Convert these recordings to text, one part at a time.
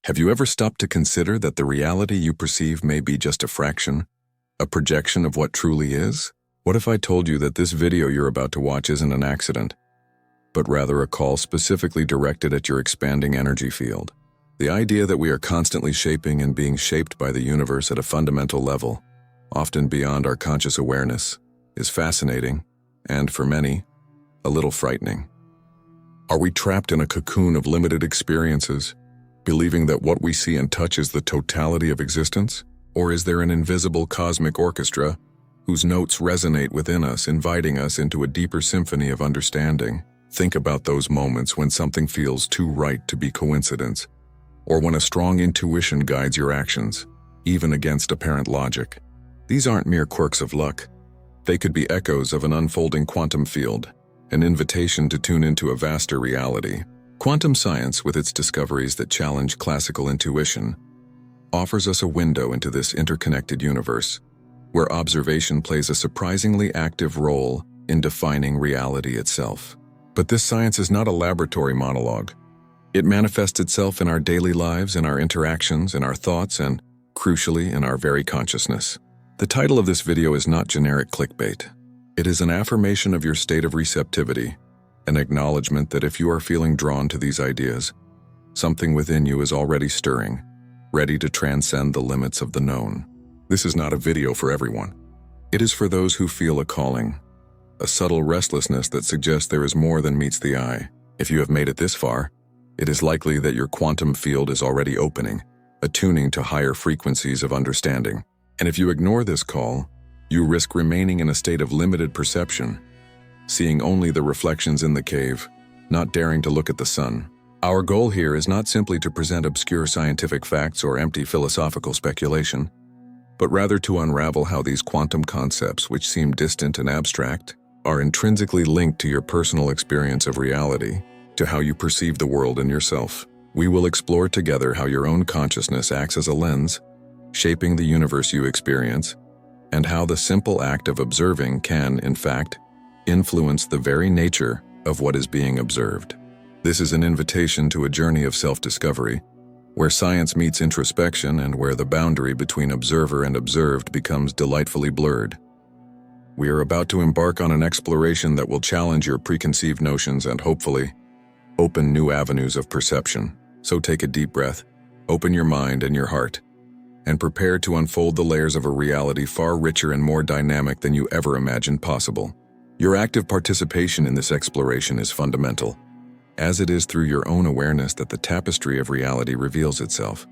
Have you ever stopped to consider that the reality you perceive may be just a fraction, a projection of what truly is? What if I told you that this video you're about to watch isn't an accident, but rather a call specifically directed at your expanding energy field? The idea that we are constantly shaping and being shaped by the universe at a fundamental level, often beyond our conscious awareness, is fascinating, and for many, a little frightening. Are we trapped in a cocoon of limited experiences, believing that what we see and touch is the totality of existence? Or is there an invisible cosmic orchestra whose notes resonate within us, inviting us into a deeper symphony of understanding? Think about those moments when something feels too right to be coincidence, or when a strong intuition guides your actions, even against apparent logic. These aren't mere quirks of luck. They could be echoes of an unfolding quantum field, an invitation to tune into a vaster reality. Quantum science, with its discoveries that challenge classical intuition, offers us a window into this interconnected universe, where observation plays a surprisingly active role in defining reality itself. But this science is not a laboratory monologue. It manifests itself in our daily lives, in our interactions, in our thoughts, and, crucially, in our very consciousness. The title of this video is not generic clickbait. It is an affirmation of your state of receptivity, an acknowledgement that if you are feeling drawn to these ideas, something within you is already stirring, ready to transcend the limits of the known. This is not a video for everyone. It is for those who feel a calling, a subtle restlessness that suggests there is more than meets the eye. If you have made it this far, it is likely that your quantum field is already opening, attuning to higher frequencies of understanding. And if you ignore this call, you risk remaining in a state of limited perception, seeing only the reflections in the cave, not daring to look at the sun. Our goal here is not simply to present obscure scientific facts or empty philosophical speculation, but rather to unravel how these quantum concepts, which seem distant and abstract, are intrinsically linked to your personal experience of reality, to how you perceive the world and yourself. We will explore together how your own consciousness acts as a lens, shaping the universe you experience, and how the simple act of observing can, in fact, influence the very nature of what is being observed. This is an invitation to a journey of self-discovery, where science meets introspection and where the boundary between observer and observed becomes delightfully blurred. We are about to embark on an exploration that will challenge your preconceived notions and hopefully open new avenues of perception. So take a deep breath, open your mind and your heart, and prepare to unfold the layers of a reality far richer and more dynamic than you ever imagined possible. Your active participation in this exploration is fundamental, as it is through your own awareness that the tapestry of reality reveals itself.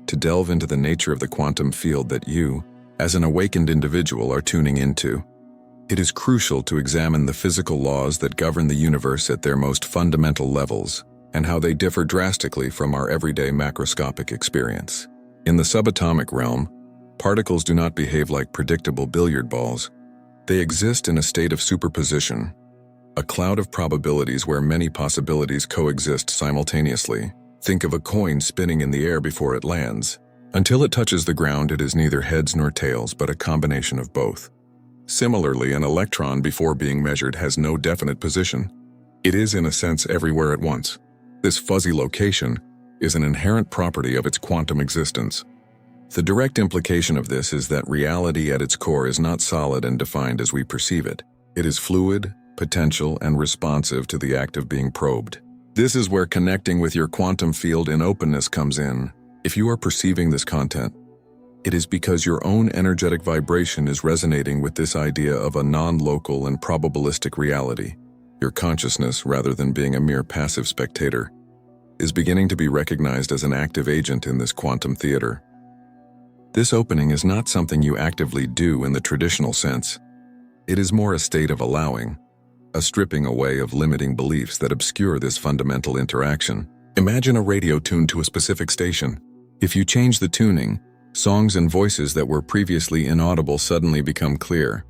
To delve into the nature of the quantum field that you, as an awakened individual, are tuning into, it is crucial to examine the physical laws that govern the universe at their most fundamental levels and how they differ drastically from our everyday macroscopic experience. In the subatomic realm, particles do not behave like predictable billiard balls. They exist in a state of superposition, a cloud of probabilities where many possibilities coexist simultaneously. Think of a coin spinning in the air before it lands. Until it touches the ground, it is neither heads nor tails, but a combination of both. Similarly, an electron before being measured has no definite position. It is, in a sense, everywhere at once. This fuzzy location is an inherent property of its quantum existence. The direct implication of this is that reality at its core is not solid and defined as we perceive it. It is fluid, potential, and responsive to the act of being probed. This is where connecting with your quantum field in openness comes in. If you are perceiving this content, it is because your own energetic vibration is resonating with this idea of a non-local and probabilistic reality. Your consciousness, rather than being a mere passive spectator, is beginning to be recognized as an active agent in this quantum theater. This opening is not something you actively do in the traditional sense. It is more a state of allowing, a stripping away of limiting beliefs that obscure this fundamental interaction. Imagine a radio tuned to a specific station. If you change the tuning, songs and voices that were previously inaudible suddenly become clear.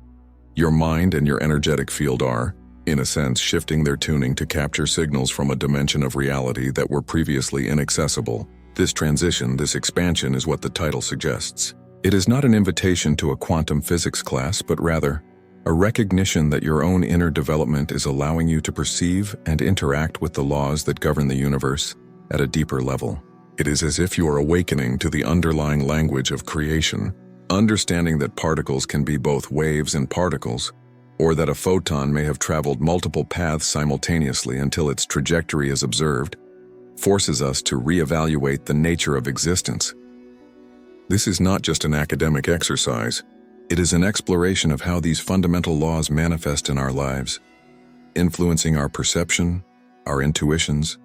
Your mind and your energetic field are, in a sense, shifting their tuning to capture signals from a dimension of reality that were previously inaccessible. This transition, this expansion, is what the title suggests. It is not an invitation to a quantum physics class, but rather a recognition that your own inner development is allowing you to perceive and interact with the laws that govern the universe at a deeper level. It is as if you are awakening to the underlying language of creation, understanding that particles can be both waves and particles, or that a photon may have traveled multiple paths simultaneously until its trajectory is observed, forces us to reevaluate the nature of existence. This is not just an academic exercise, it is an exploration of how these fundamental laws manifest in our lives, influencing our perception, our intuitions,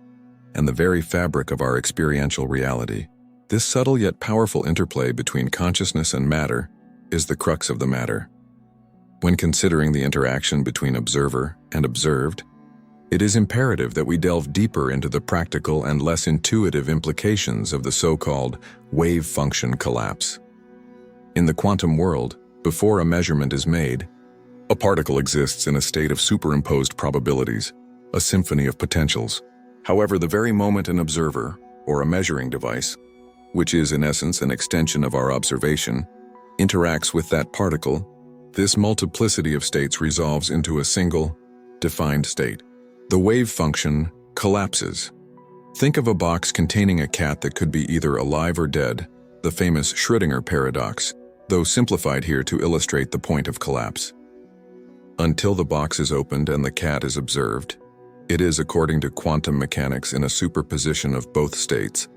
and the very fabric of our experiential reality. This subtle yet powerful interplay between consciousness and matter is the crux of the matter. When considering the interaction between observer and observed, it is imperative that we delve deeper into the practical and less intuitive implications of the so-called wave function collapse. In the quantum world, before a measurement is made, a particle exists in a state of superimposed probabilities, a symphony of potentials. However, the very moment an observer, or a measuring device, which is in essence an extension of our observation, interacts with that particle, this multiplicity of states resolves into a single, defined state. The wave function collapses. Think of a box containing a cat that could be either alive or dead, the famous Schrödinger paradox, though simplified here to illustrate the point of collapse. Until the box is opened and the cat is observed, it is, according to quantum mechanics, in a superposition of both states,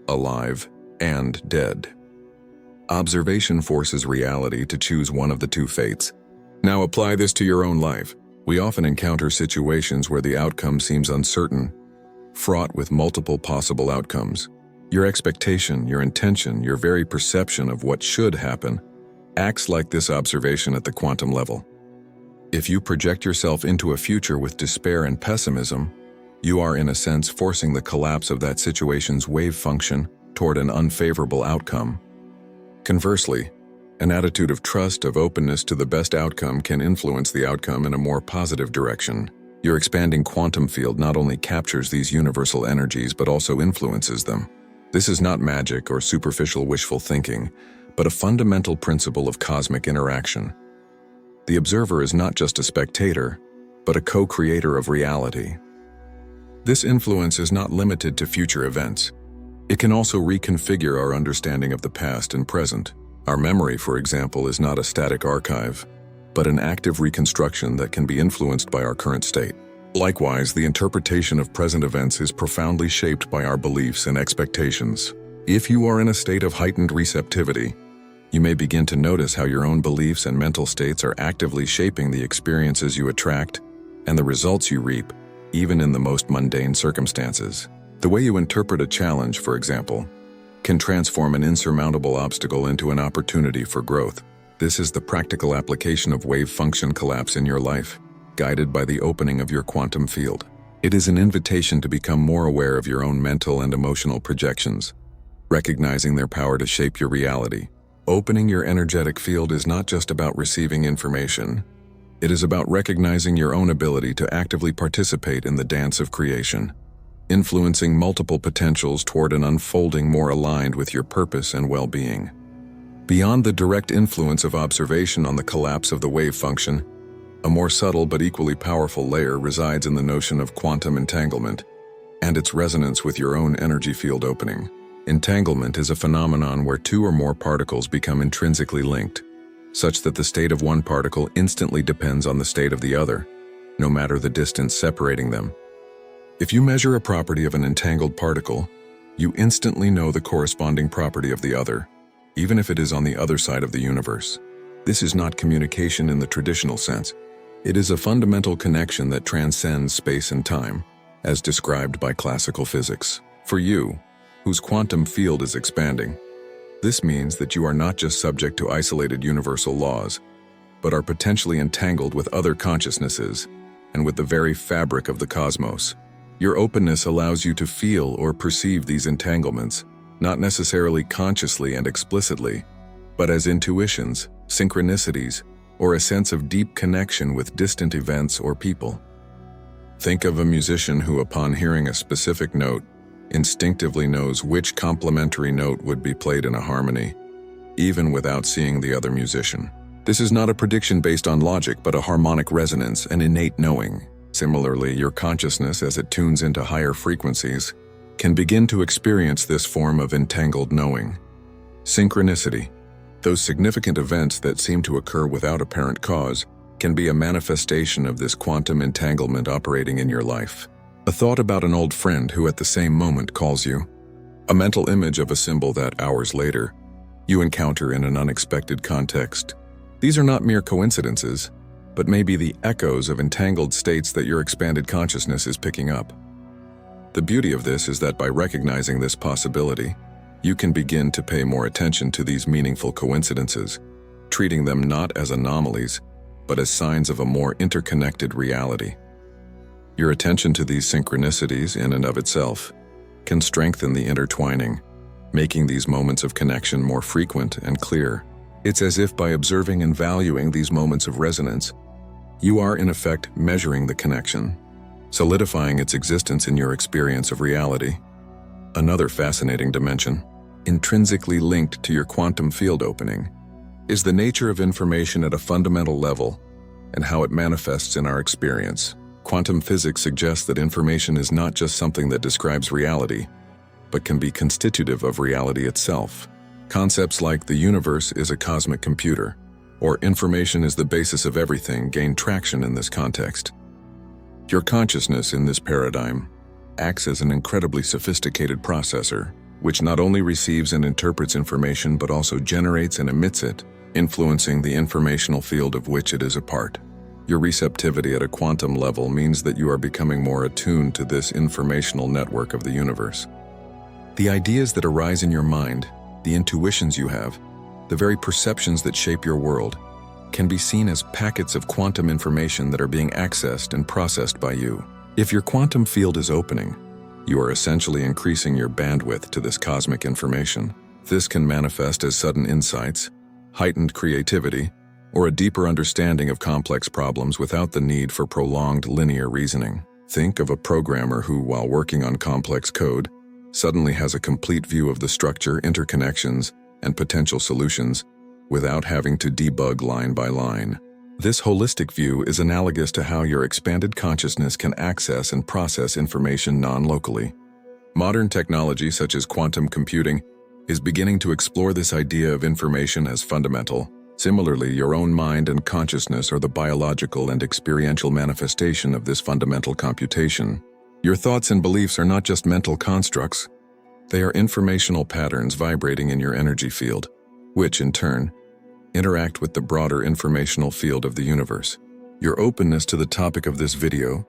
alive and dead. Observation forces reality to choose one of the two fates. Now apply this to your own life. We often encounter situations where the outcome seems uncertain, fraught with multiple possible outcomes. Your expectation, your intention, your very perception of what should happen acts like this observation at the quantum level. If you project yourself into a future with despair and pessimism, you are in a sense forcing the collapse of that situation's wave function toward an unfavorable outcome. Conversely, an attitude of trust, of openness to the best outcome can influence the outcome in a more positive direction. Your expanding quantum field not only captures these universal energies but also influences them. This is not magic or superficial wishful thinking, but a fundamental principle of cosmic interaction. The observer is not just a spectator, but a co-creator of reality. This influence is not limited to future events. It can also reconfigure our understanding of the past and present. Our memory, for example, is not a static archive, but an active reconstruction that can be influenced by our current state. Likewise, the interpretation of present events is profoundly shaped by our beliefs and expectations. If you are in a state of heightened receptivity, you may begin to notice how your own beliefs and mental states are actively shaping the experiences you attract and the results you reap, even in the most mundane circumstances. The way you interpret a challenge, for example, can transform an insurmountable obstacle into an opportunity for growth. This is the practical application of wave function collapse in your life, guided by the opening of your quantum field. It is an invitation to become more aware of your own mental and emotional projections, recognizing their power to shape your reality. Opening your energetic field is not just about receiving information. It is about recognizing your own ability to actively participate in the dance of creation, influencing multiple potentials toward an unfolding more aligned with your purpose and well-being. Beyond the direct influence of observation on the collapse of the wave function, a more subtle but equally powerful layer resides in the notion of quantum entanglement and its resonance with your own energy field opening. Entanglement is a phenomenon where two or more particles become intrinsically linked, such that the state of one particle instantly depends on the state of the other, no matter the distance separating them. If you measure a property of an entangled particle, you instantly know the corresponding property of the other, even if it is on the other side of the universe. This is not communication in the traditional sense. It is a fundamental connection that transcends space and time, as described by classical physics. For you, whose quantum field is expanding, this means that you are not just subject to isolated universal laws, but are potentially entangled with other consciousnesses and with the very fabric of the cosmos. Your openness allows you to feel or perceive these entanglements, not necessarily consciously and explicitly, but as intuitions, synchronicities, or a sense of deep connection with distant events or people. Think of a musician who, upon hearing a specific note, instinctively knows which complementary note would be played in a harmony, even without seeing the other musician. This is not a prediction based on logic, but a harmonic resonance, an innate knowing. Similarly, your consciousness, as it tunes into higher frequencies, can begin to experience this form of entangled knowing. Synchronicity, those significant events that seem to occur without apparent cause, can be a manifestation of this quantum entanglement operating in your life. A thought about an old friend who at the same moment calls you. A mental image of a symbol that, hours later, you encounter in an unexpected context. These are not mere coincidences, but maybe the echoes of entangled states that your expanded consciousness is picking up. The beauty of this is that by recognizing this possibility, you can begin to pay more attention to these meaningful coincidences, treating them not as anomalies, but as signs of a more interconnected reality. Your attention to these synchronicities in and of itself can strengthen the intertwining, making these moments of connection more frequent and clear. It's as if by observing and valuing these moments of resonance, you are in effect measuring the connection, solidifying its existence in your experience of reality. Another fascinating dimension, intrinsically linked to your quantum field opening, is the nature of information at a fundamental level and how it manifests in our experience. Quantum physics suggests that information is not just something that describes reality, but can be constitutive of reality itself. Concepts like the universe is a cosmic computer, or information is the basis of everything gain traction in this context. Your consciousness in this paradigm acts as an incredibly sophisticated processor, which not only receives and interprets information but also generates and emits it, influencing the informational field of which it is a part. Your receptivity at a quantum level means that you are becoming more attuned to this informational network of the universe. The ideas that arise in your mind, the intuitions you have, the very perceptions that shape your world, can be seen as packets of quantum information that are being accessed and processed by you. If your quantum field is opening, you are essentially increasing your bandwidth to this cosmic information. This can manifest as sudden insights, heightened creativity, or a deeper understanding of complex problems without the need for prolonged linear reasoning. Think of a programmer who, while working on complex code, suddenly has a complete view of the structure, interconnections, and potential solutions without having to debug line by line. This holistic view is analogous to how your expanded consciousness can access and process information non-locally. Modern technology such as quantum computing is beginning to explore this idea of information as fundamental. Similarly, your own mind and consciousness are the biological and experiential manifestation of this fundamental computation. Your thoughts and beliefs are not just mental constructs, they are informational patterns vibrating in your energy field, which, in turn, interact with the broader informational field of the universe. Your openness to the topic of this video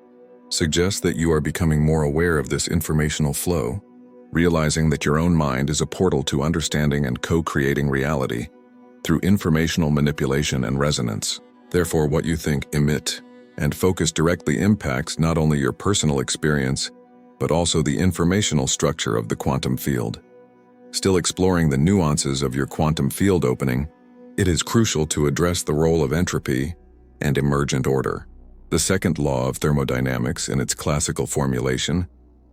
suggests that you are becoming more aware of this informational flow, realizing that your own mind is a portal to understanding and co-creating reality through informational manipulation and resonance. Therefore, what you think, emit, and focus directly impacts not only your personal experience, but also the informational structure of the quantum field. Still exploring the nuances of your quantum field opening, it is crucial to address the role of entropy and emergent order. The second law of thermodynamics, in its classical formulation,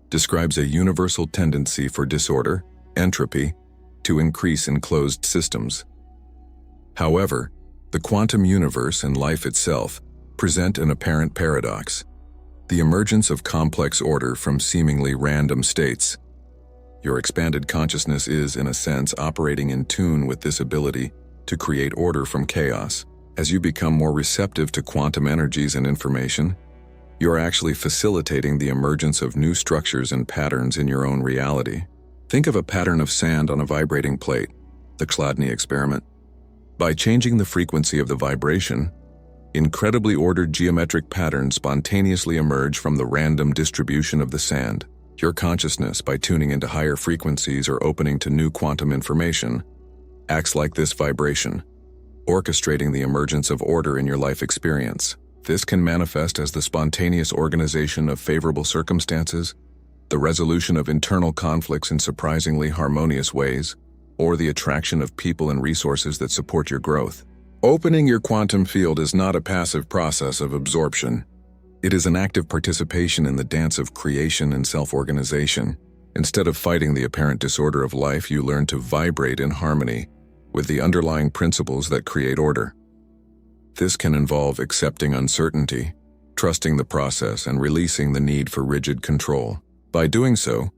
describes a universal tendency for disorder, entropy, to increase in closed systems. However, the quantum universe and life itself present an apparent paradox: the emergence of complex order from seemingly random states. Your expanded consciousness is, in a sense, operating in tune with this ability to create order from chaos. As you become more receptive to quantum energies and information, you are actually facilitating the emergence of new structures and patterns in your own reality. Think of a pattern of sand on a vibrating plate, the Chladni experiment. By changing the frequency of the vibration, incredibly ordered geometric patterns spontaneously emerge from the random distribution of the sand. Your consciousness, by tuning into higher frequencies or opening to new quantum information, acts like this vibration, orchestrating the emergence of order in your life experience. This can manifest as the spontaneous organization of favorable circumstances, the resolution of internal conflicts in surprisingly harmonious ways, or the attraction of people and resources that support your growth. Opening your quantum field is not a passive process of absorption. It is an active participation in the dance of creation and self-organization. Instead of fighting the apparent disorder of life, you learn to vibrate in harmony with the underlying principles that create order. This can involve accepting uncertainty, trusting the process, and releasing the need for rigid control. By doing so,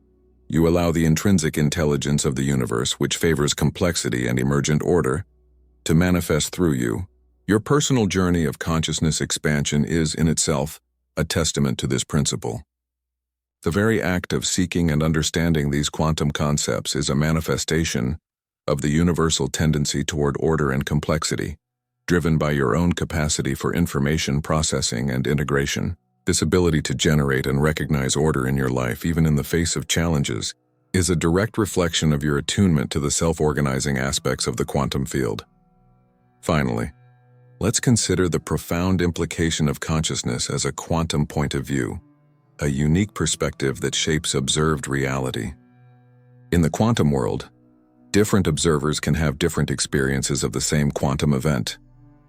You allow the intrinsic intelligence of the universe, which favors complexity and emergent order, to manifest through you. Your personal journey of consciousness expansion is, in itself, a testament to this principle. The very act of seeking and understanding these quantum concepts is a manifestation of the universal tendency toward order and complexity, driven by your own capacity for information processing and integration. This ability to generate and recognize order in your life, even in the face of challenges, is a direct reflection of your attunement to the self-organizing aspects of the quantum field. Finally, let's consider the profound implication of consciousness as a quantum point of view, a unique perspective that shapes observed reality. In the quantum world, different observers can have different experiences of the same quantum event,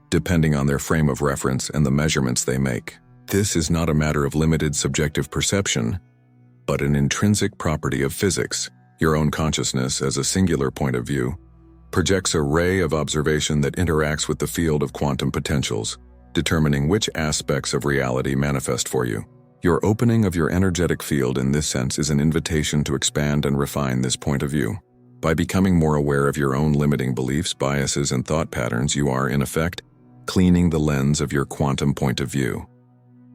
depending on their frame of reference and the measurements they make. This is not a matter of limited subjective perception, but an intrinsic property of physics. Your own consciousness, as a singular point of view, projects a ray of observation that interacts with the field of quantum potentials, determining which aspects of reality manifest for you. Your opening of your energetic field in this sense is an invitation to expand and refine this point of view. By becoming more aware of your own limiting beliefs, biases, and thought patterns, you are, in effect, cleaning the lens of your quantum point of view.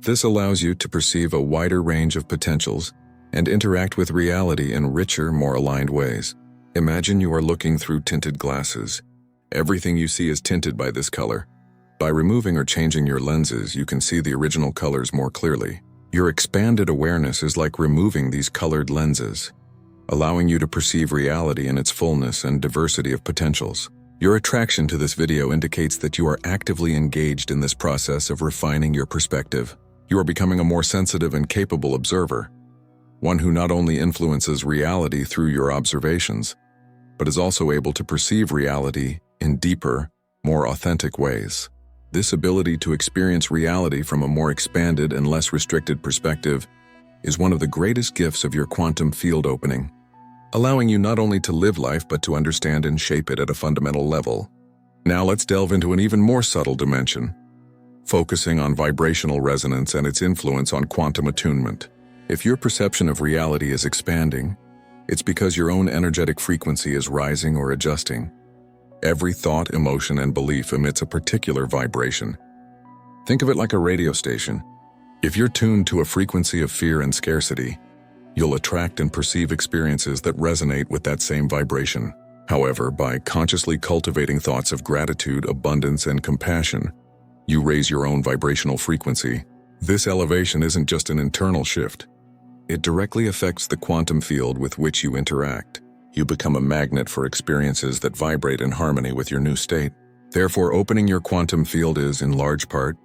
This allows you to perceive a wider range of potentials and interact with reality in richer, more aligned ways. Imagine you are looking through tinted glasses. Everything you see is tinted by this color. By removing or changing your lenses, you can see the original colors more clearly. Your expanded awareness is like removing these colored lenses, allowing you to perceive reality in its fullness and diversity of potentials. Your attraction to this video indicates that you are actively engaged in this process of refining your perspective. You are becoming a more sensitive and capable observer, one who not only influences reality through your observations, but is also able to perceive reality in deeper, more authentic ways. This ability to experience reality from a more expanded and less restricted perspective is one of the greatest gifts of your quantum field opening, allowing you not only to live life but to understand and shape it at a fundamental level. Now let's delve into an even more subtle dimension, focusing on vibrational resonance and its influence on quantum attunement. If your perception of reality is expanding, it's because your own energetic frequency is rising or adjusting. Every thought, emotion, and belief emits a particular vibration. Think of it like a radio station. If you're tuned to a frequency of fear and scarcity, you'll attract and perceive experiences that resonate with that same vibration. However, by consciously cultivating thoughts of gratitude, abundance, and compassion, you raise your own vibrational frequency. This elevation isn't just an internal shift. It directly affects the quantum field with which you interact. You become a magnet for experiences that vibrate in harmony with your new state. Therefore, opening your quantum field is, in large part,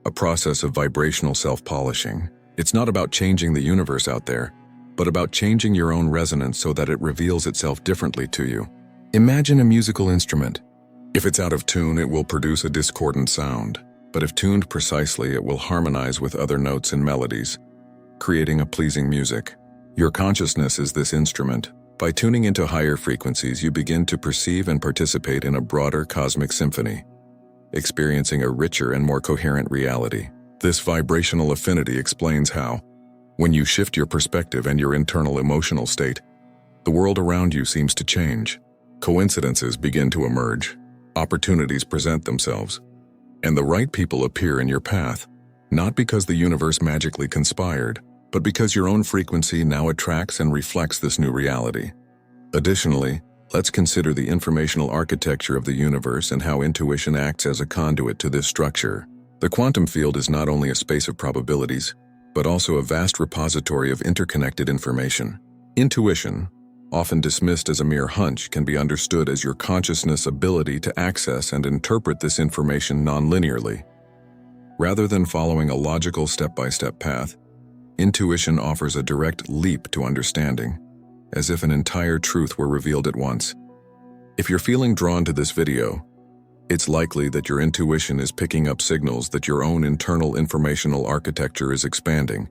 a process of vibrational self-polishing. It's not about changing the universe out there, but about changing your own resonance so that it reveals itself differently to you. Imagine a musical instrument. If it's out of tune, it will produce a discordant sound. But if tuned precisely, it will harmonize with other notes and melodies, creating a pleasing music. Your consciousness is this instrument. By tuning into higher frequencies, you begin to perceive and participate in a broader cosmic symphony, experiencing a richer and more coherent reality. This vibrational affinity explains how, when you shift your perspective and your internal emotional state, the world around you seems to change. Coincidences begin to emerge, opportunities present themselves, and the right people appear in your path, not because the universe magically conspired, but because your own frequency now attracts and reflects this new reality. Additionally, let's consider the informational architecture of the universe and how intuition acts as a conduit to this structure. The quantum field is not only a space of probabilities, but also a vast repository of interconnected information. Intuition, often dismissed as a mere hunch, can be understood as your consciousness' ability to access and interpret this information non-linearly. Rather than following a logical step-by-step path, intuition offers a direct leap to understanding, as if an entire truth were revealed at once. If you're feeling drawn to this video, it's likely that your intuition is picking up signals that your own internal informational architecture is expanding,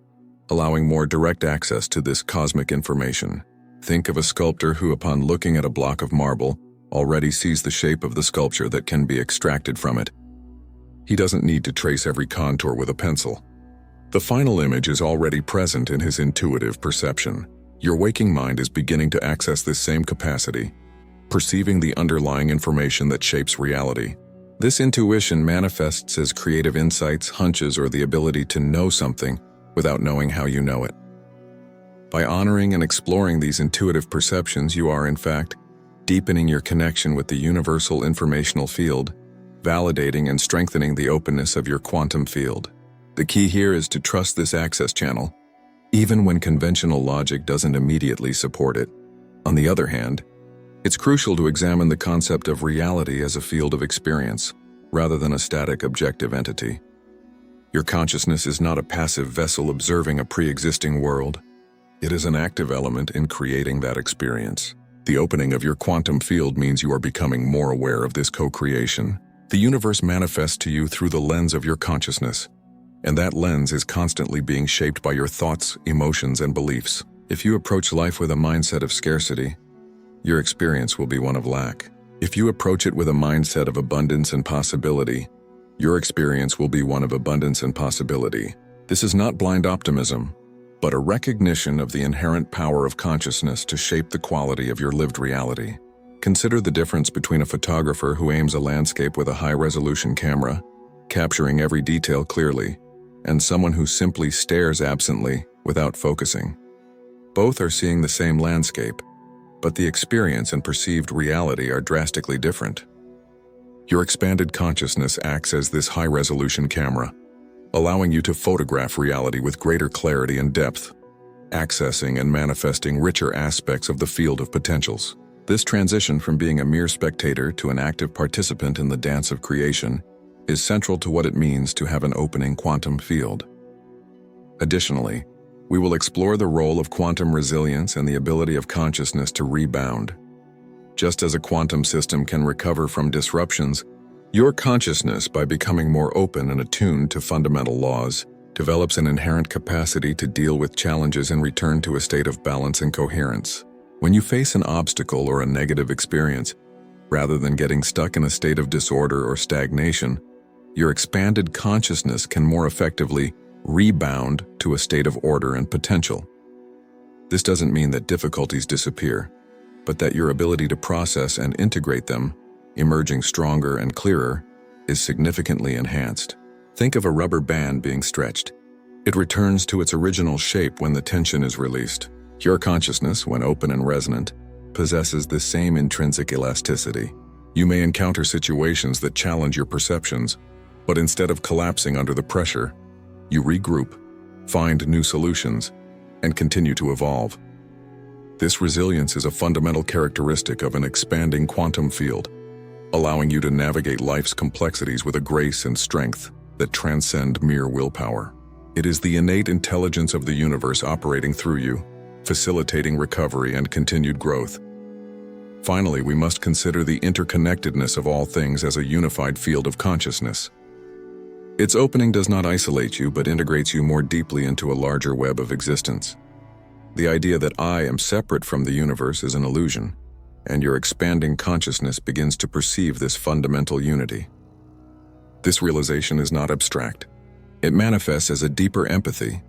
allowing more direct access to this cosmic information. Think of a sculptor who, upon looking at a block of marble, already sees the shape of the sculpture that can be extracted from it. He doesn't need to trace every contour with a pencil. The final image is already present in his intuitive perception. Your waking mind is beginning to access this same capacity, perceiving the underlying information that shapes reality. This intuition manifests as creative insights, hunches, or the ability to know something without knowing how you know it. By honoring and exploring these intuitive perceptions, you are, in fact, deepening your connection with the universal informational field, validating and strengthening the openness of your quantum field. The key here is to trust this access channel, even when conventional logic doesn't immediately support it. On the other hand, it's crucial to examine the concept of reality as a field of experience, rather than a static objective entity. Your consciousness is not a passive vessel observing a pre-existing world. It is an active element in creating that experience. The opening of your quantum field means you are becoming more aware of this co-creation. The universe manifests to you through the lens of your consciousness, and that lens is constantly being shaped by your thoughts, emotions, and beliefs. If you approach life with a mindset of scarcity, your experience will be one of lack. If you approach it with a mindset of abundance and possibility, your experience will be one of abundance and possibility. This is not blind optimism, but a recognition of the inherent power of consciousness to shape the quality of your lived reality. Consider the difference between a photographer who aims a landscape with a high-resolution camera, capturing every detail clearly, and someone who simply stares absently without focusing. Both are seeing the same landscape, but the experience and perceived reality are drastically different. Your expanded consciousness acts as this high-resolution camera, allowing you to photograph reality with greater clarity and depth, accessing and manifesting richer aspects of the field of potentials. This transition from being a mere spectator to an active participant in the dance of creation is central to what it means to have an opening quantum field. Additionally, we will explore the role of quantum resilience and the ability of consciousness to rebound. Just as a quantum system can recover from disruptions, your consciousness, by becoming more open and attuned to fundamental laws, develops an inherent capacity to deal with challenges and return to a state of balance and coherence. When you face an obstacle or a negative experience, rather than getting stuck in a state of disorder or stagnation, your expanded consciousness can more effectively rebound to a state of order and potential. This doesn't mean that difficulties disappear, but that your ability to process and integrate them, emerging stronger and clearer, is significantly enhanced. Think of a rubber band being stretched. It returns to its original shape when the tension is released. Your consciousness, when open and resonant, possesses the same intrinsic elasticity. You may encounter situations that challenge your perceptions, but instead of collapsing under the pressure, you regroup, find new solutions, and continue to evolve. This resilience is a fundamental characteristic of an expanding quantum field, allowing you to navigate life's complexities with a grace and strength that transcend mere willpower. It is the innate intelligence of the universe operating through you, facilitating recovery and continued growth. Finally, we must consider the interconnectedness of all things as a unified field of consciousness. Its opening does not isolate you, but integrates you more deeply into a larger web of existence. The idea that I am separate from the universe is an illusion, and your expanding consciousness begins to perceive this fundamental unity. This realization is not abstract. It manifests as a deeper empathy,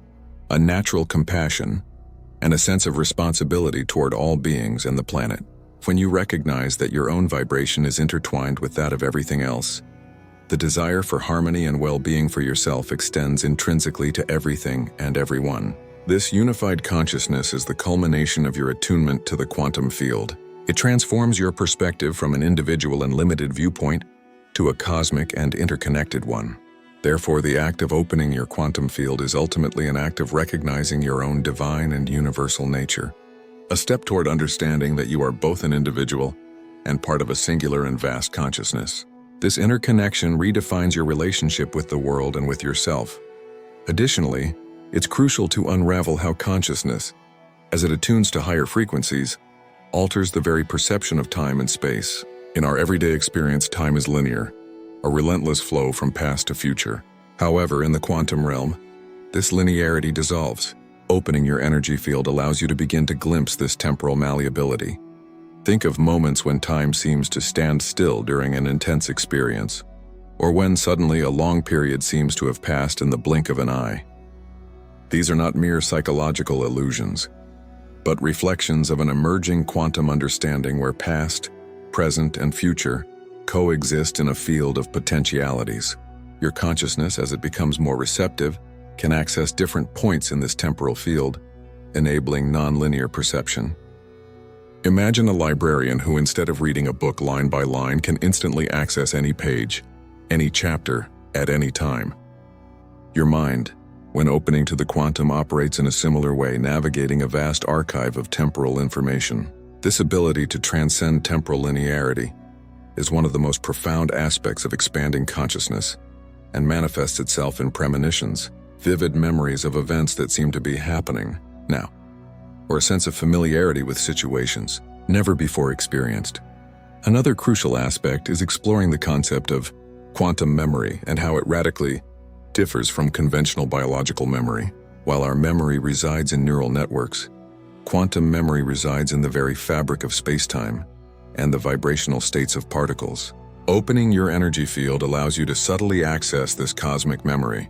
a natural compassion, and a sense of responsibility toward all beings and the planet. When you recognize that your own vibration is intertwined with that of everything else, the desire for harmony and well-being for yourself extends intrinsically to everything and everyone. This unified consciousness is the culmination of your attunement to the quantum field. It transforms your perspective from an individual and limited viewpoint to a cosmic and interconnected one. Therefore, the act of opening your quantum field is ultimately an act of recognizing your own divine and universal nature, a step toward understanding that you are both an individual and part of a singular and vast consciousness. This interconnection redefines your relationship with the world and with yourself. Additionally, it's crucial to unravel how consciousness, as it attunes to higher frequencies, alters the very perception of time and space. In our everyday experience, time is linear, a relentless flow from past to future. However, in the quantum realm, this linearity dissolves. Opening your energy field allows you to begin to glimpse this temporal malleability. Think of moments when time seems to stand still during an intense experience, or when suddenly a long period seems to have passed in the blink of an eye. These are not mere psychological illusions. but reflections of an emerging quantum understanding where past, present, and future coexist in a field of potentialities. Your consciousness, as it becomes more receptive, can access different points in this temporal field, enabling nonlinear perception. Imagine a librarian who, instead of reading a book line by line, can instantly access any page, any chapter, at any time. Your mind, when opening to the quantum, operates in a similar way, navigating a vast archive of temporal information. This ability to transcend temporal linearity is one of the most profound aspects of expanding consciousness and manifests itself in premonitions, vivid memories of events that seem to be happening now, or a sense of familiarity with situations never before experienced. Another crucial aspect is exploring the concept of quantum memory and how it radically differs from conventional biological memory. While our memory resides in neural networks, quantum memory resides in the very fabric of space-time and the vibrational states of particles. Opening your energy field allows you to subtly access this cosmic memory.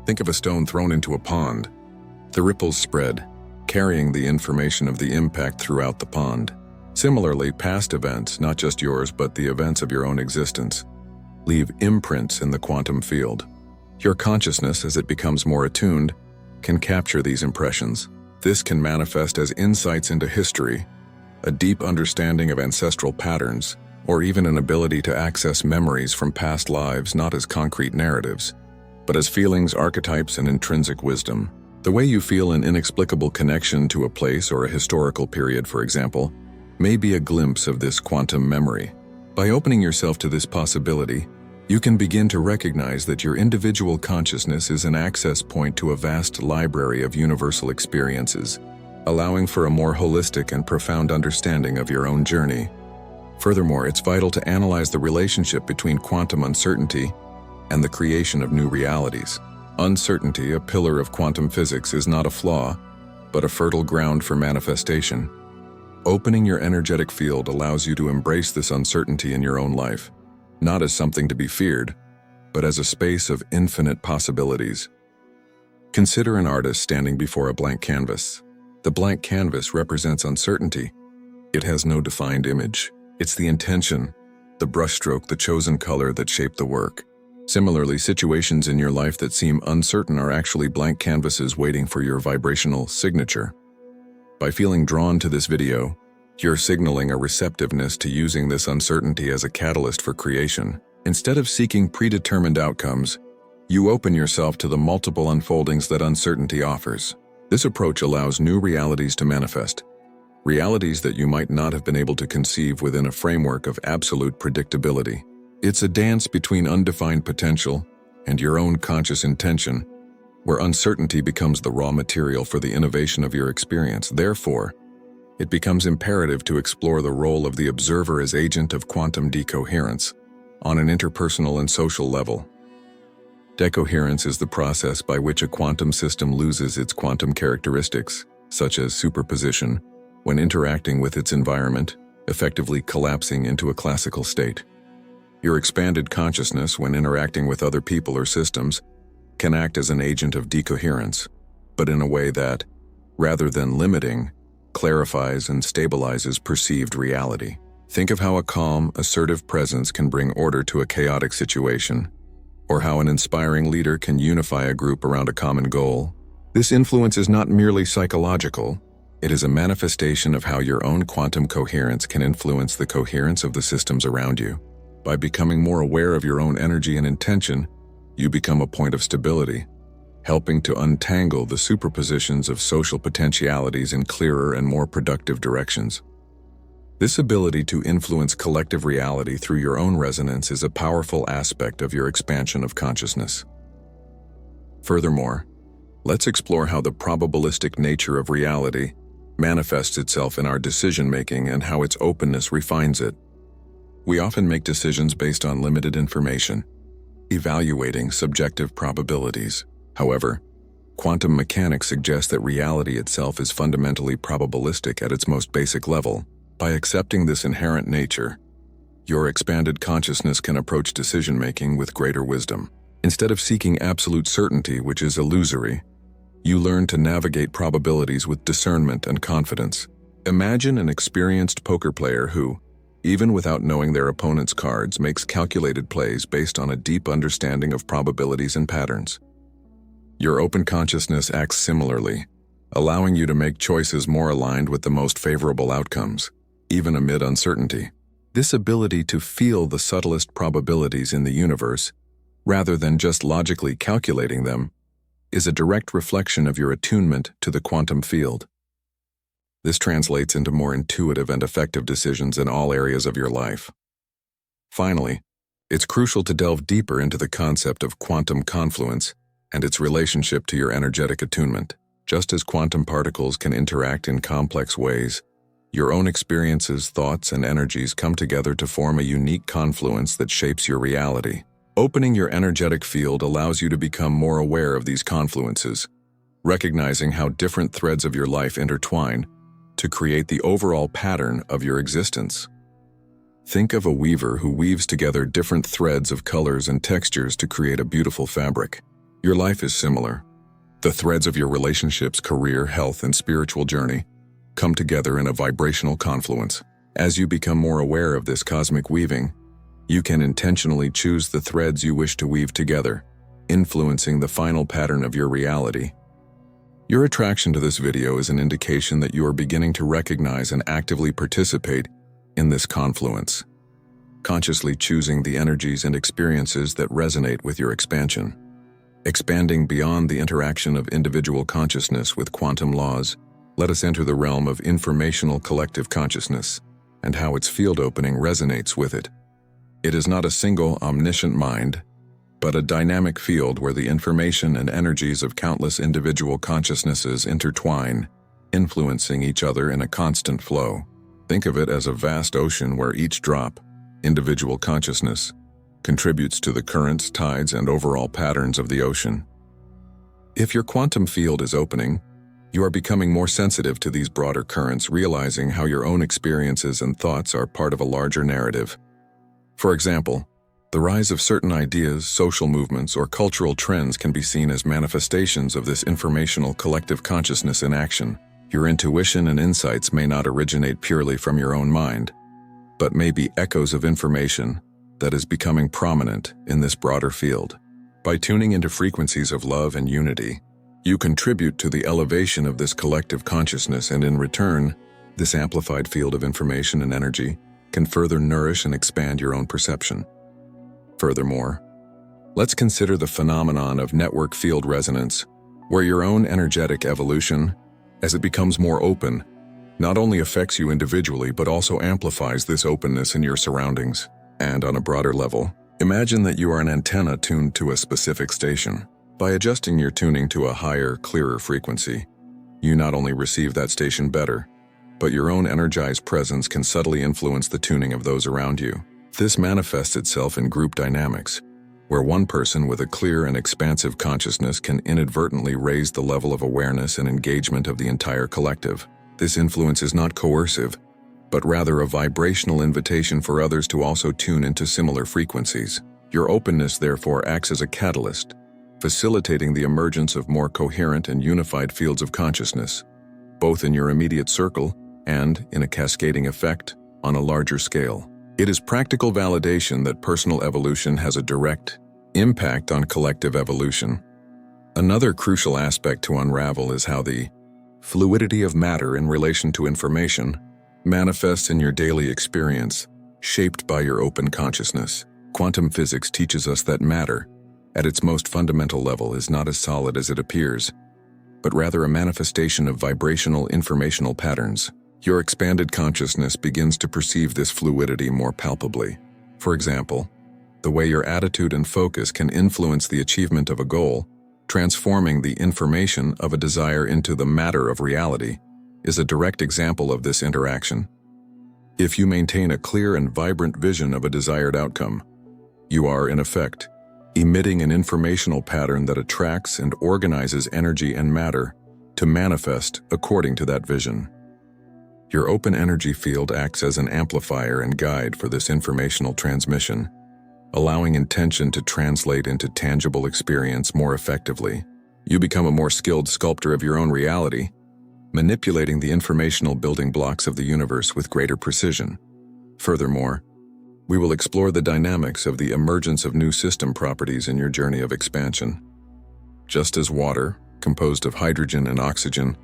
Think of a stone thrown into a pond. The ripples spread, carrying the information of the impact throughout the pond. Similarly, past events, not just yours but the events of your own existence, leave imprints in the quantum field. Your consciousness, as it becomes more attuned, can capture these impressions. This can manifest as insights into history, a deep understanding of ancestral patterns, or even an ability to access memories from past lives not as concrete narratives, but as feelings, archetypes, and intrinsic wisdom. The way you feel an inexplicable connection to a place or a historical period, for example, may be a glimpse of this quantum memory. By opening yourself to this possibility, you can begin to recognize that your individual consciousness is an access point to a vast library of universal experiences, allowing for a more holistic and profound understanding of your own journey. Furthermore, it's vital to analyze the relationship between quantum uncertainty and the creation of new realities. Uncertainty, a pillar of quantum physics, is not a flaw, but a fertile ground for manifestation. Opening your energetic field allows you to embrace this uncertainty in your own life, not as something to be feared, but as a space of infinite possibilities. Consider an artist standing before a blank canvas. The blank canvas represents uncertainty. It has no defined image. It's the intention, the brushstroke, the chosen color that shape the work. Similarly, situations in your life that seem uncertain are actually blank canvases waiting for your vibrational signature. By feeling drawn to this video, you're signaling a receptiveness to using this uncertainty as a catalyst for creation. Instead of seeking predetermined outcomes, you open yourself to the multiple unfoldings that uncertainty offers. This approach allows new realities to manifest, realities that you might not have been able to conceive within a framework of absolute predictability. It's a dance between undefined potential and your own conscious intention, where uncertainty becomes the raw material for the innovation of your experience. Therefore, it becomes imperative to explore the role of the observer as agent of quantum decoherence on an interpersonal and social level. Decoherence is the process by which a quantum system loses its quantum characteristics, such as superposition, when interacting with its environment, effectively collapsing into a classical state. Your expanded consciousness, when interacting with other people or systems, can act as an agent of decoherence, but in a way that, rather than limiting, clarifies and stabilizes perceived reality. Think of how a calm, assertive presence can bring order to a chaotic situation, or how an inspiring leader can unify a group around a common goal. This influence is not merely psychological, it is a manifestation of how your own quantum coherence can influence the coherence of the systems around you. By becoming more aware of your own energy and intention, you become a point of stability, helping to untangle the superpositions of social potentialities in clearer and more productive directions. This ability to influence collective reality through your own resonance is a powerful aspect of your expansion of consciousness. Furthermore, let's explore how the probabilistic nature of reality manifests itself in our decision-making and how its openness refines it. We often make decisions based on limited information, evaluating subjective probabilities. However, quantum mechanics suggests that reality itself is fundamentally probabilistic at its most basic level. By accepting this inherent nature, your expanded consciousness can approach decision-making with greater wisdom. Instead of seeking absolute certainty, which is illusory, You learn to navigate probabilities with discernment and confidence. Imagine an experienced poker player who, even without knowing their opponent's cards, makes calculated plays based on a deep understanding of probabilities and patterns. Your open consciousness acts similarly, allowing you to make choices more aligned with the most favorable outcomes, even amid uncertainty. This ability to feel the subtlest probabilities in the universe, rather than just logically calculating them, is a direct reflection of your attunement to the quantum field. This translates into more intuitive and effective decisions in all areas of your life. Finally, it's crucial to delve deeper into the concept of quantum confluence and its relationship to your energetic attunement. Just as quantum particles can interact in complex ways, your own experiences, thoughts, and energies come together to form a unique confluence that shapes your reality. Opening your energetic field allows you to become more aware of these confluences, recognizing how different threads of your life intertwine to create the overall pattern of your existence. Think of a weaver who weaves together different threads of colors and textures to create a beautiful fabric. Your life is similar. The threads of your relationships, career, health, and spiritual journey come together in a vibrational confluence. As you become more aware of this cosmic weaving, you can intentionally choose the threads you wish to weave together, influencing the final pattern of your reality. Your attraction to this video is an indication that you are beginning to recognize and actively participate in this confluence, consciously choosing the energies and experiences that resonate with your expansion. Expanding beyond the interaction of individual consciousness with quantum laws, let us enter the realm of informational collective consciousness and how its field opening resonates with it. It is not a single omniscient mind, but a dynamic field where the information and energies of countless individual consciousnesses intertwine, influencing each other in a constant flow. Think of it as a vast ocean where each drop, individual consciousness, contributes to the currents, tides, and overall patterns of the ocean. If your quantum field is opening, you are becoming more sensitive to these broader currents, realizing how your own experiences and thoughts are part of a larger narrative. For example, the rise of certain ideas, social movements, or cultural trends can be seen as manifestations of this informational collective consciousness in action. Your intuition and insights may not originate purely from your own mind, but may be echoes of information that is becoming prominent in this broader field. By tuning into frequencies of love and unity, you contribute to the elevation of this collective consciousness, and in return, this amplified field of information and energy can further nourish and expand your own perception. Furthermore, let's consider the phenomenon of network field resonance, where your own energetic evolution, as it becomes more open, not only affects you individually but also amplifies this openness in your surroundings. And on a broader level, imagine that you are an antenna tuned to a specific station. By adjusting your tuning to a higher, clearer frequency, you not only receive that station better, but your own energized presence can subtly influence the tuning of those around you. This manifests itself in group dynamics, where one person with a clear and expansive consciousness can inadvertently raise the level of awareness and engagement of the entire collective. This influence is not coercive, but rather a vibrational invitation for others to also tune into similar frequencies. Your openness, therefore, acts as a catalyst, facilitating the emergence of more coherent and unified fields of consciousness, both in your immediate circle and, in a cascading effect, on a larger scale. It is practical validation that personal evolution has a direct impact on collective evolution. Another crucial aspect to unravel is how the fluidity of matter in relation to information manifests in your daily experience, shaped by your open consciousness. Quantum physics teaches us that matter, at its most fundamental level, is not as solid as it appears, but rather a manifestation of vibrational informational patterns. Your expanded consciousness begins to perceive this fluidity more palpably. For example, the way your attitude and focus can influence the achievement of a goal, transforming the information of a desire into the matter of reality, is a direct example of this interaction. If you maintain a clear and vibrant vision of a desired outcome, you are, in effect, emitting an informational pattern that attracts and organizes energy and matter to manifest according to that vision. Your open energy field acts as an amplifier and guide for this informational transmission, allowing intention to translate into tangible experience more effectively. You become a more skilled sculptor of your own reality, manipulating the informational building blocks of the universe with greater precision. Furthermore, we will explore the dynamics of the emergence of new system properties in your journey of expansion. Just as water, composed of hydrogen and oxygen,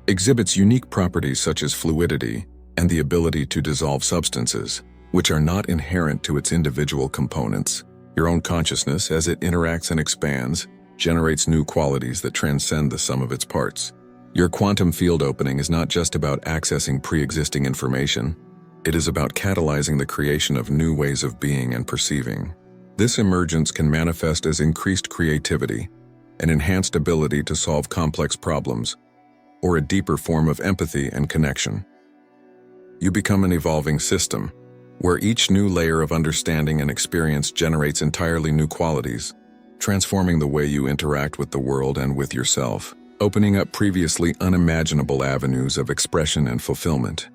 exhibits unique properties such as fluidity and the ability to dissolve substances, which are not inherent to its individual components, your own consciousness, as it interacts and expands, generates new qualities that transcend the sum of its parts. Your quantum field opening is not just about accessing pre-existing information. It is about catalyzing the creation of new ways of being and perceiving. This emergence can manifest as increased creativity, an enhanced ability to solve complex problems, or a deeper form of empathy and connection. You become an evolving system, where each new layer of understanding and experience generates entirely new qualities, transforming the way you interact with the world and with yourself, opening up previously unimaginable avenues of expression and fulfillment.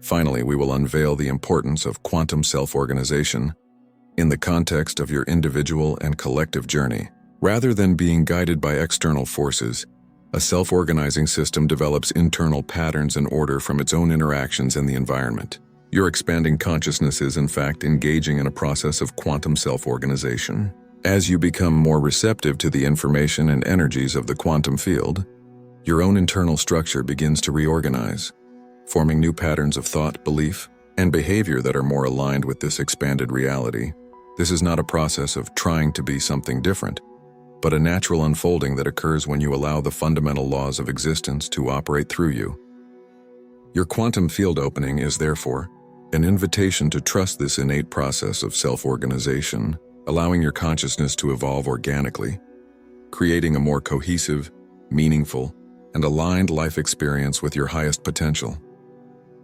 Finally, we will unveil the importance of quantum self-organization in the context of your individual and collective journey. Rather than being guided by external forces, a self-organizing system develops internal patterns and order from its own interactions in the environment. Your expanding consciousness is, in fact, engaging in a process of quantum self-organization. As you become more receptive to the information and energies of the quantum field, your own internal structure begins to reorganize, forming new patterns of thought, belief, and behavior that are more aligned with this expanded reality. This is not a process of trying to be something different, but a natural unfolding that occurs when you allow the fundamental laws of existence to operate through you. Your quantum field opening is, therefore, an invitation to trust this innate process of self-organization, allowing your consciousness to evolve organically, creating a more cohesive, meaningful, and aligned life experience with your highest potential.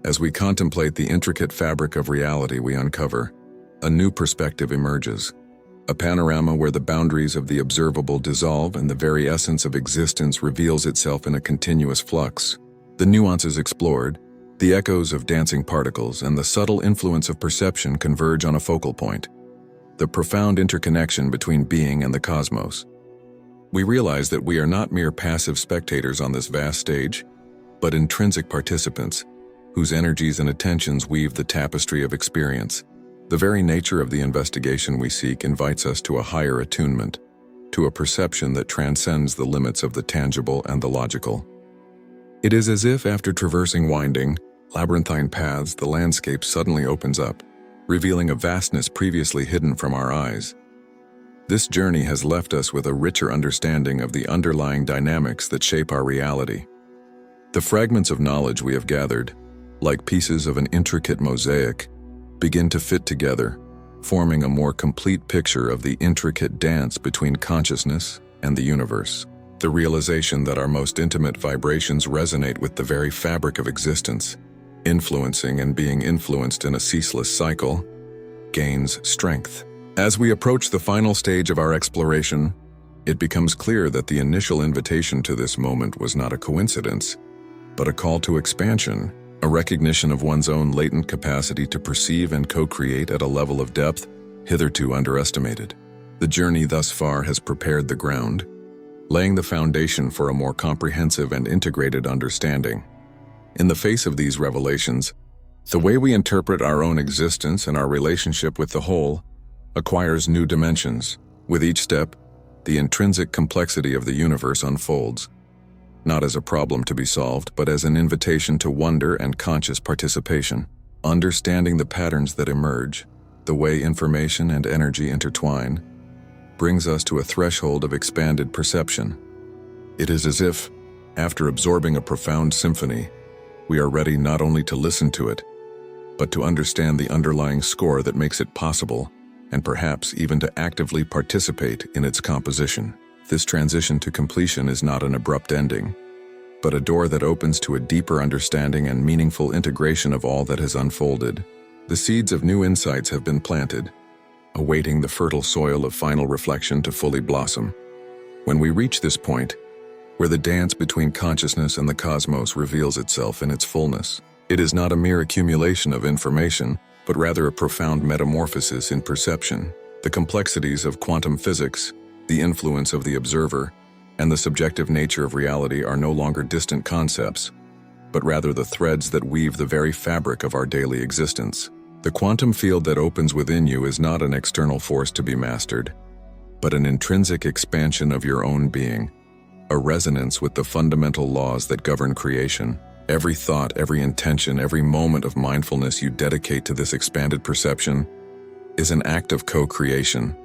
As we contemplate the intricate fabric of reality we uncover, a new perspective emerges, a panorama where the boundaries of the observable dissolve and the very essence of existence reveals itself in a continuous flux. The nuances explored, the echoes of dancing particles, and the subtle influence of perception converge on a focal point: the profound interconnection between being and the cosmos. We realize that we are not mere passive spectators on this vast stage, but intrinsic participants, whose energies and attentions weave the tapestry of experience. The very nature of the investigation we seek invites us to a higher attunement, to a perception that transcends the limits of the tangible and the logical. It is as if, after traversing winding, labyrinthine paths, the landscape suddenly opens up, revealing a vastness previously hidden from our eyes. This journey has left us with a richer understanding of the underlying dynamics that shape our reality. The fragments of knowledge we have gathered, like pieces of an intricate mosaic, begin to fit together, forming a more complete picture of the intricate dance between consciousness and the universe. The realization that our most intimate vibrations resonate with the very fabric of existence, influencing and being influenced in a ceaseless cycle, gains strength. As we approach the final stage of our exploration, it becomes clear that the initial invitation to this moment was not a coincidence, but a call to expansion, a recognition of one's own latent capacity to perceive and co-create at a level of depth hitherto underestimated. The journey thus far has prepared the ground, laying the foundation for a more comprehensive and integrated understanding. In the face of these revelations, the way we interpret our own existence and our relationship with the whole acquires new dimensions. With each step, the intrinsic complexity of the universe unfolds, not as a problem to be solved, but as an invitation to wonder and conscious participation. Understanding the patterns that emerge, the way information and energy intertwine, brings us to a threshold of expanded perception. It is as if, after absorbing a profound symphony, we are ready not only to listen to it, but to understand the underlying score that makes it possible, and perhaps even to actively participate in its composition. This transition to completion is not an abrupt ending, but a door that opens to a deeper understanding and meaningful integration of all that has unfolded. The seeds of new insights have been planted, awaiting the fertile soil of final reflection to fully blossom. When we reach this point, where the dance between consciousness and the cosmos reveals itself in its fullness, it is not a mere accumulation of information, but rather a profound metamorphosis in perception. The complexities of quantum physics, the influence of the observer, and the subjective nature of reality are no longer distant concepts, but rather the threads that weave the very fabric of our daily existence. The quantum field that opens within you is not an external force to be mastered, but an intrinsic expansion of your own being, a resonance with the fundamental laws that govern creation. Every thought, every intention, every moment of mindfulness you dedicate to this expanded perception is an act of co-creation,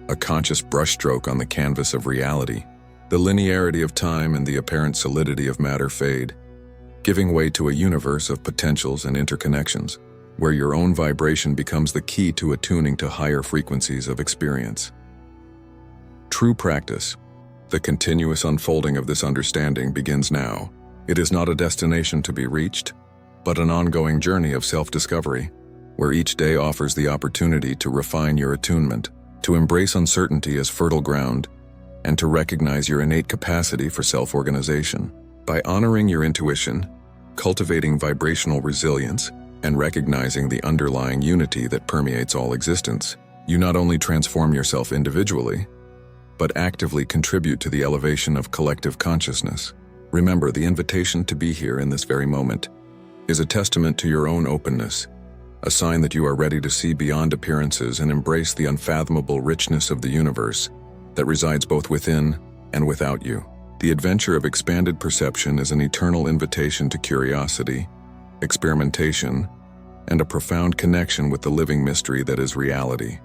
a conscious brushstroke on the canvas of reality. The linearity of time and the apparent solidity of matter fade, giving way to a universe of potentials and interconnections, where your own vibration becomes the key to attuning to higher frequencies of experience. True practice, the continuous unfolding of this understanding, begins now. It is not a destination to be reached, but an ongoing journey of self-discovery, where each day offers the opportunity to refine your attunement, to embrace uncertainty as fertile ground, and to recognize your innate capacity for self-organization. By honoring your intuition, cultivating vibrational resilience, and recognizing the underlying unity that permeates all existence, you not only transform yourself individually, but actively contribute to the elevation of collective consciousness. Remember, the invitation to be here in this very moment is a testament to your own openness, a sign that you are ready to see beyond appearances and embrace the unfathomable richness of the universe that resides both within and without you. The adventure of expanded perception is an eternal invitation to curiosity, experimentation, and a profound connection with the living mystery that is reality.